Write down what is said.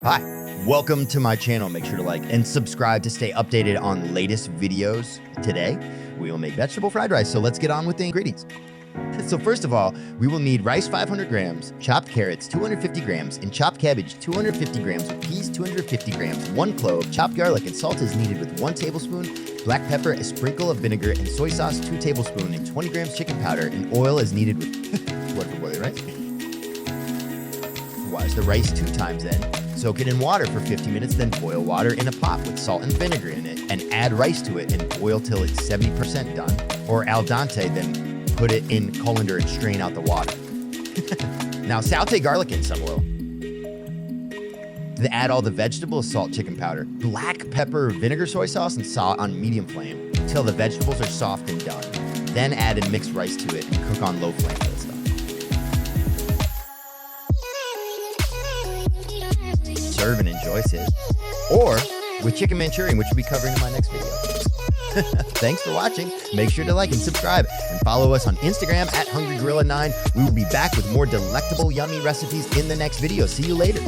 Hi, welcome to my channel. Make sure to like and subscribe to stay updated on the latest videos. Today, we will make vegetable fried rice. So let's get on with the ingredients. So first of all, we will need rice 500 grams, chopped carrots 250 grams, and chopped cabbage 250 grams with peas 250 grams, 1 clove, chopped garlic and salt is needed with 1 tablespoon, black pepper, a sprinkle of vinegar, and soy sauce 2 tablespoons, and 20 grams chicken powder, and oil is needed with water for boiling rice. Wash the rice 2 times then. Soak it in water for 50 minutes, then boil water in a pot with salt and vinegar in it, and add rice to it and boil till it's 70% done, or al dente, then put it in colander and strain out the water. Now saute garlic in some oil. Then add all the vegetables, salt, chicken powder, black pepper, vinegar, soy sauce, and salt on medium flame until the vegetables are soft and done. Then add and mix rice to it and cook on low flame till it's done. Serve and enjoy, sis. Or with chicken Manchurian, which we'll be covering in my next video. Thanks for watching. Make sure to like and subscribe and follow us on Instagram @HungryGorilla9. We will be back with more delectable, yummy recipes in the next video. See you later.